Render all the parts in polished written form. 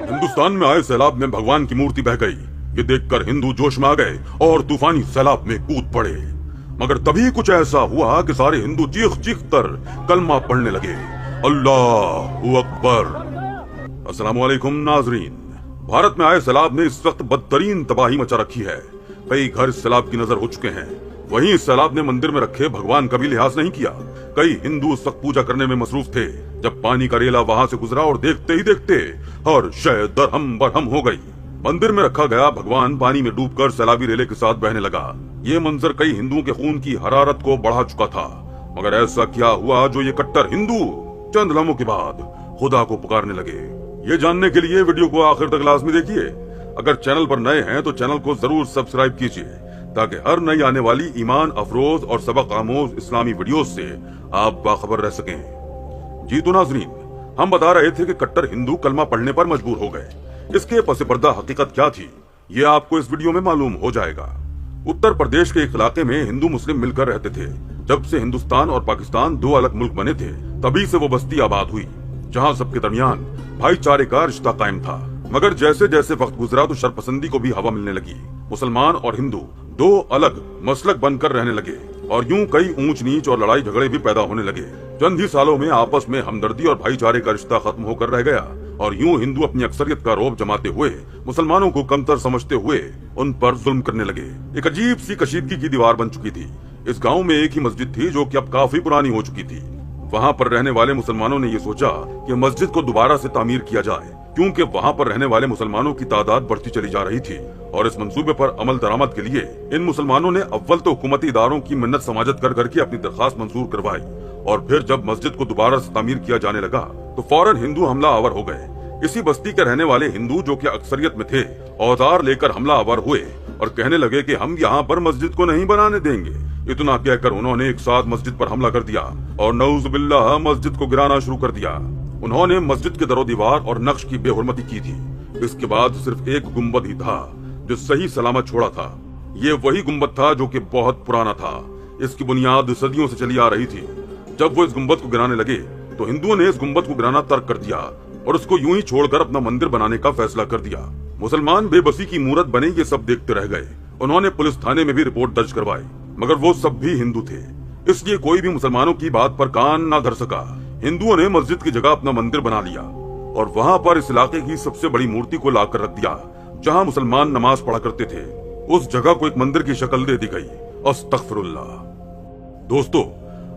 हिंदुस्तान में आए सैलाब में भगवान की मूर्ति बह गई। ये देखकर हिंदू जोश में आ गए और तूफानी सैलाब में कूद पड़े। मगर तभी कुछ ऐसा हुआ कि सारे हिंदू चीख चीख कर कलमा पढ़ने लगे, अल्लाहू अकबर। अस्सलाम वालेकुम नाजरीन। भारत में आए सैलाब ने इस वक्त बदतरीन तबाही मचा रखी है। कई घर इस सैलाब की नजर हो चुके हैं। वहीं इस सैलाब ने मंदिर में रखे भगवान का भी लिहाज नहीं किया। कई हिंदू उस वक्त पूजा करने में मसरूफ थे जब पानी का रेला वहां से गुजरा और देखते ही देखते हर शय दरहम बरहम हो गई। मंदिर में रखा गया भगवान पानी में डूबकर सैलाबी रेले के साथ बहने लगा। ये मंजर कई हिंदुओं के खून की हरारत को बढ़ा चुका था। मगर ऐसा क्या हुआ जो ये कट्टर हिंदू चंद लम्हों के बाद खुदा को पुकारने लगे? ये जानने के लिए वीडियो को आखिर तक लाजमी देखिए। अगर चैनल पर नए हैं तो चैनल को जरूर सब्सक्राइब कीजिए ताकि हर नई आने वाली ईमान अफरोज और सबक आमोज इस्लामी वीडियोस से आप बाखबर रह सकें। जी तो नाजरीन, हम बता रहे थे कि कट्टर हिंदू कलमा पढ़ने पर मजबूर हो गए। इसके पस पर्दा हकीकत क्या थी ये आपको इस वीडियो में मालूम हो जाएगा। उत्तर प्रदेश के एक इलाके में हिंदू मुस्लिम मिलकर रहते थे। जब से हिंदुस्तान और पाकिस्तान दो अलग मुल्क बने थे तभी से वो बस्ती आबाद हुई जहाँ सबके दरमियान भाईचारे का रिश्ता कायम था। मगर जैसे जैसे वक्त गुजरा तो शरपसंदी को भी हवा मिलने लगी। मुसलमान और हिंदू दो अलग मसलक बनकर रहने लगे और यूं कई ऊंच नीच और लड़ाई झगड़े भी पैदा होने लगे। चंद ही सालों में आपस में हमदर्दी और भाईचारे का रिश्ता खत्म होकर रह गया और यूं हिंदू अपनी अक्सरियत का रौब जमाते हुए मुसलमानों को कमतर समझते हुए उन पर जुल्म करने लगे। एक अजीब सी कशीदगी की दीवार बन चुकी थी। इस गांव में एक ही मस्जिद थी जो कि अब काफी पुरानी हो चुकी थी। वहां पर रहने वाले मुसलमानों ने ये सोचा कि मस्जिद को दोबारा से तामीर किया जाए क्योंकि वहां पर रहने वाले मुसलमानों की तादाद बढ़ती चली जा रही थी। और इस मंसूबे पर अमल दरामद के लिए इन मुसलमानों ने अव्वल तो हुकूमती इदारों की मिन्नत समाजत कर करके अपनी दरखास्त मंजूर करवाई और फिर जब मस्जिद को दोबारा से तामीर किया जाने लगा तो फौरन हिंदू हमला आवर हो गए। इसी बस्ती के रहने वाले हिंदू जो कि अक्सरियत में थे औजार लेकर हमला आवर हुए और कहने लगे कि हम यहाँ पर मस्जिद को नहीं बनाने देंगे। इतना कहकर उन्होंने एक साथ मस्जिद पर हमला कर दिया और नऊजुबिल्लाह मस्जिद को गिराना शुरू कर दिया। उन्होंने मस्जिद के दरो दीवार और नक्श की बेहुरमती की थी। इसके बाद सिर्फ एक गुम्बद ही था जो सही सलामत छोड़ा था। ये वही गुम्बद था जो कि बहुत पुराना था। इसकी बुनियाद सदियों से चली आ रही थी। जब वो इस गुम्बद को गिराने लगे तो हिंदुओं ने इस गुम्बद को गिराना तर्क कर दिया और उसको यूं ही छोड़कर अपना मंदिर बनाने का फैसला कर दिया। मुसलमान बेबसी की मूरत बने ये सब देखते रह गए। उन्होंने पुलिस थाने में भी रिपोर्ट दर्ज करवाई मगर वो सब भी हिंदू थे, इसलिए कोई भी मुसलमानों की बात पर कान ना धर सका। हिंदुओं ने मस्जिद की जगह अपना मंदिर बना लिया और वहाँ पर इस इलाके की सबसे बड़ी मूर्ति को लाकर रख दिया जहाँ मुसलमान नमाज पढ़ा करते थे। उस जगह को एक मंदिर की शक्ल दे दी गई। अस्तगफिरुल्लाह। दोस्तों,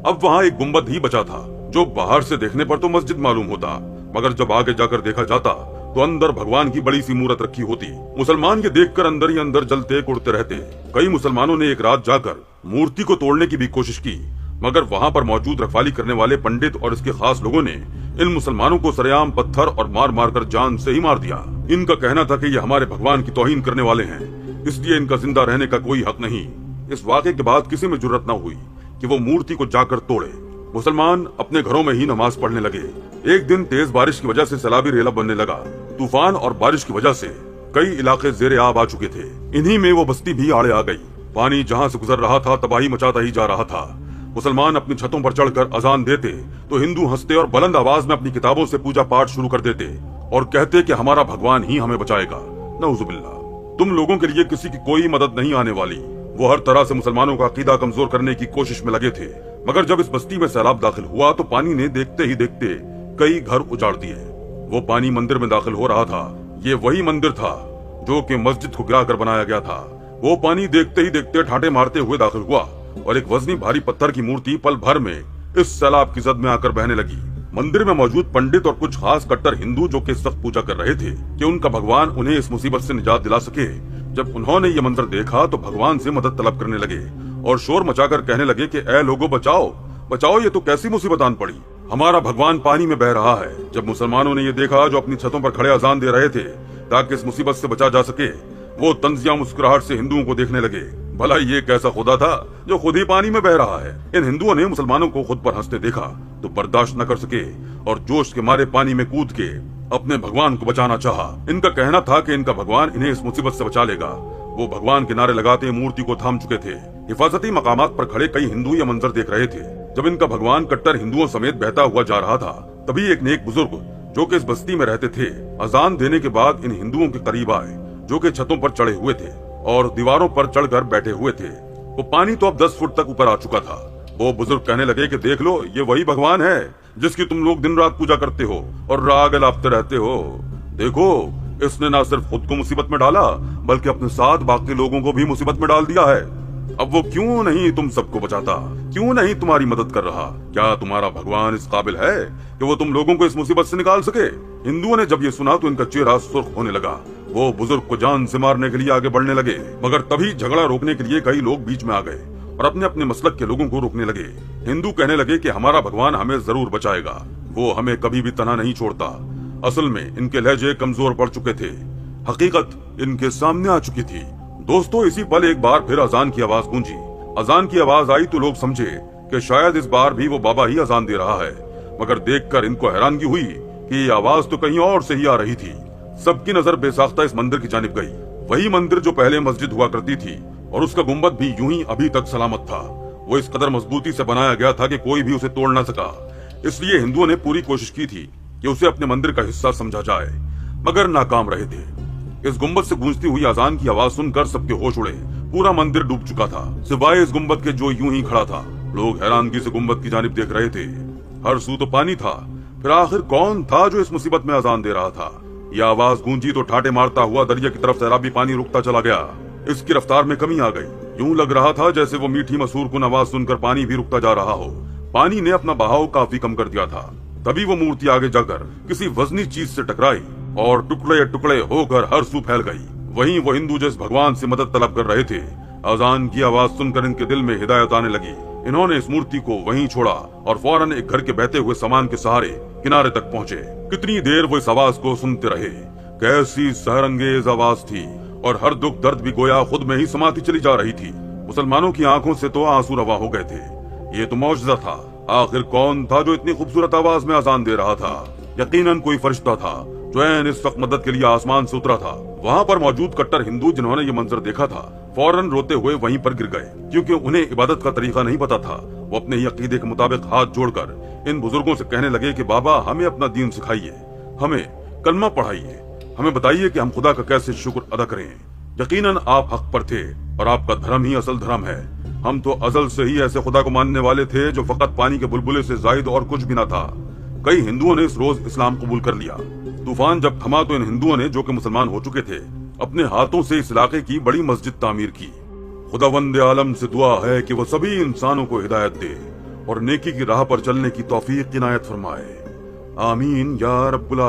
अब वहाँ एक गुम्बद ही बचा था जो बाहर से देखने पर तो मस्जिद मालूम होता मगर जब आगे जाकर देखा जाता तो अंदर भगवान की बड़ी सी मूरत रखी होती। मुसलमान ये देखकर अंदर ही अंदर जलते कुड़ते रहते। कई मुसलमानों ने एक रात जाकर मूर्ति को तोड़ने की भी कोशिश की मगर वहाँ पर मौजूद रखवाली करने वाले पंडित और इसके खास लोगों ने इन मुसलमानों को सरेआम पत्थर और मार मार कर जान से ही मार दिया। इनका कहना था कि ये हमारे भगवान की तौहीन करने वाले हैं, इसलिए इनका जिंदा रहने का कोई हक नहीं। इस वाक़े के बाद किसी में जुर्रत न हुई कि वो मूर्ति को जाकर तोड़े। मुसलमान अपने घरों में ही नमाज पढ़ने लगे। एक दिन तेज बारिश की वजह से सैलाबी रेला बनने लगा। तूफान और बारिश की वजह से कई इलाके जेरे आब आ चुके थे। इन्हीं में वो बस्ती भी आड़े आ गई। पानी जहाँ से गुजर रहा था तबाही मचाता ही जा रहा था। मुसलमान अपनी छतों पर चढ़कर अजान देते तो हिंदू हंसते और बुलंद आवाज में अपनी किताबों से पूजा पाठ शुरू कर देते और कहते कि हमारा भगवान ही हमें बचाएगा। नऊजुबिल्लाह। तुम लोगों के लिए किसी की कोई मदद नहीं आने वाली। वो हर तरह से मुसलमानों का अकीदा कमजोर करने की कोशिश में लगे थे। मगर जब इस बस्ती में सैलाब दाखिल हुआ तो पानी ने देखते ही देखते कई घर उजाड़ दिए। वो पानी मंदिर में दाखिल हो रहा था। ये वही मंदिर था जो कि मस्जिद को गिरा कर बनाया गया था। वो पानी देखते ही देखते ठाटे मारते हुए दाखिल हुआ और एक वजनी भारी पत्थर की मूर्ति पल भर में इस सैलाब की जद में आकर बहने लगी। मंदिर में मौजूद पंडित और कुछ खास कट्टर हिंदू जो कि सख्त पूजा कर रहे थे कि उनका भगवान उन्हें इस मुसीबत से निजात दिला सके, जब उन्होंने ये मंजर देखा तो भगवान से मदद तलब करने लगे और शोर मचाकर कहने लगे कि ऐ लोगों बचाओ बचाओ, ये तो कैसी मुसीबत आन पड़ी, हमारा भगवान पानी में बह रहा है। जब मुसलमानों ने ये देखा जो अपनी छतों पर खड़े अजान दे रहे थे ताकि इस मुसीबत से बचा जा सके, वो तंजिया मुस्कुराहट से हिंदुओं को देखने लगे। भला ये कैसा खुदा था जो खुद ही पानी में बह रहा है। इन हिंदुओं ने मुसलमानों को खुद पर हंसते देखा तो बर्दाश्त न कर सके और जोश के मारे पानी में कूद के अपने भगवान को बचाना चाहा। इनका कहना था कि इनका भगवान इन्हें इस मुसीबत से बचा लेगा। वो भगवान के नारे लगाते मूर्ति को थाम चुके थे। हिफाजती मकामात पर खड़े कई हिंदू यह मंजर देख रहे थे। जब इनका भगवान कट्टर हिंदुओं समेत बहता हुआ जा रहा था तभी एक नेक बुजुर्ग जो कि इस बस्ती में रहते थे, अजान देने के बाद इन हिंदुओं के करीब आए जो कि छतों पर चढ़े हुए थे और दीवारों पर चढ़कर बैठे हुए थे। वो पानी तो अब 10 फुट तक ऊपर आ चुका था। वो बुजुर्ग कहने लगे कि देख लो, ये वही भगवान है जिसकी तुम लोग दिन रात पूजा करते हो और राग लापते रहते हो। देखो, इसने ना सिर्फ खुद को मुसीबत में डाला बल्कि अपने साथ बाकी लोगों को भी मुसीबत में डाल दिया है। अब वो क्यों नहीं तुम सबको बचाता, क्यों नहीं तुम्हारी मदद कर रहा? क्या तुम्हारा भगवान इस काबिल है कि वो तुम लोगों को इस मुसीबत से निकाल सके? हिंदुओं ने जब ये सुना तो इनका चेहरा सुर्ख होने लगा। वो बुजुर्ग को जान से मारने के लिए आगे बढ़ने लगे, मगर तभी झगड़ा रोकने के लिए कई लोग बीच में आ गए और अपने अपने मसलक के लोगों को रोकने लगे। हिंदू कहने लगे कि हमारा भगवान हमें जरूर बचाएगा, वो हमें कभी भी तना नहीं छोड़ता। असल में इनके लहजे कमजोर पड़ चुके थे, हकीकत इनके सामने आ चुकी थी। दोस्तों, इसी पल एक बार फिर अजान की आवाज गूंजी। अजान की आवाज आई तो लोग समझे कि शायद इस बार भी वो बाबा ही अजान दे रहा है, मगर देखकर इनको हैरानगी हुई कि ये आवाज तो कहीं और से ही आ रही थी। सबकी नजर बेसाख्ता इस मंदिर की जानिब गई, वही मंदिर जो पहले मस्जिद हुआ करती थी और उसका गुम्बद भी यूं ही अभी तक सलामत था। वो इस कदर मजबूती से बनाया गया था कि कोई भी उसे तोड़ ना सका। इसलिए हिंदुओं ने पूरी कोशिश की थी कि उसे अपने मंदिर का हिस्सा समझा जाए, मगर नाकाम रहे थे। इस गुम्बद से गूंजती हुई अजान की आवाज सुनकर सबके होश उड़े। पूरा मंदिर डूब चुका था, सिवाय इस गुम्बद के जो यूं ही खड़ा था। लोग हैरानगी से गुम्बद की जानिब देख रहे थे। हर सू तो पानी था, फिर आखिर कौन था जो इस मुसीबत में अजान दे रहा था? यह आवाज गूंजी तो ठाटे मारता हुआ दरिया की तरफ सैलाबी पानी रुकता चला गया। इसकी रफ्तार में कमी आ गई। यूं लग रहा था जैसे वो मीठी मसूर कुन आवाज सुनकर पानी भी रुकता जा रहा हो। पानी ने अपना बहाव काफी कम कर दिया था। तभी वो मूर्ति आगे जाकर किसी वजनी चीज से टकराई और टुकड़े टुकड़े होकर हर सू फैल गई। वहीं वो हिंदू जिस भगवान से मदद तलब कर रहे थे, अजान की आवाज सुनकर इनके दिल में हिदायत आने लगी। इन्होंने इस मूर्ति को वहीं छोड़ा और फौरन एक घर के बहते हुए सामान के सहारे किनारे तक पहुंचे। कितनी देर वो इस आवाज को सुनते रहे। कैसी सहरंगेज आवाज थी और हर दुख दर्द भी गोया खुद में ही समाती चली जा रही थी। मुसलमानों की आंखों से तो आंसू रवा हो गए थे। ये तो मौजज़ा था। आखिर कौन था जो इतनी खूबसूरत आवाज में अजान दे रहा था? यकीनन कोई फरिश्ता था जो ऐन इस वक्त मदद के लिए आसमान से उतरा था। वहाँ पर मौजूद कट्टर हिंदू जिन्होंने ये मंजर देखा था, फौरन रोते हुए वहीं पर गिर गए, क्योंकि उन्हें इबादत का तरीका नहीं पता था। वो अपने ही अकीदे के मुताबिक हाथ जोड़कर इन बुजुर्गों से कहने लगे कि बाबा, हमें अपना दीन सिखाइए, हमें कलमा पढ़ाइए, हमें बताइए कि हम खुदा का कैसे शुक्र अदा करें। यकीनन आप हक पर थे और आपका धर्म ही असल धर्म है। हम तो अजल से ही ऐसे खुदा को मानने वाले थे जो फकत पानी के बुलबुले से जायद और कुछ भी न था। कई हिंदुओं ने इस रोज इस्लाम कबूल कर लिया। तूफान जब थमा तो इन हिंदुओं ने, जो कि मुसलमान हो चुके थे, अपने हाथों से इस इलाके की बड़ी मस्जिद तामीर की। खुदावंद आलम से दुआ है कि वो सभी इंसानों को हिदायत दे और नेकी की राह पर चलने की तौफीक इनायत फरमाए। आमीन या रब्बुल आलमीन।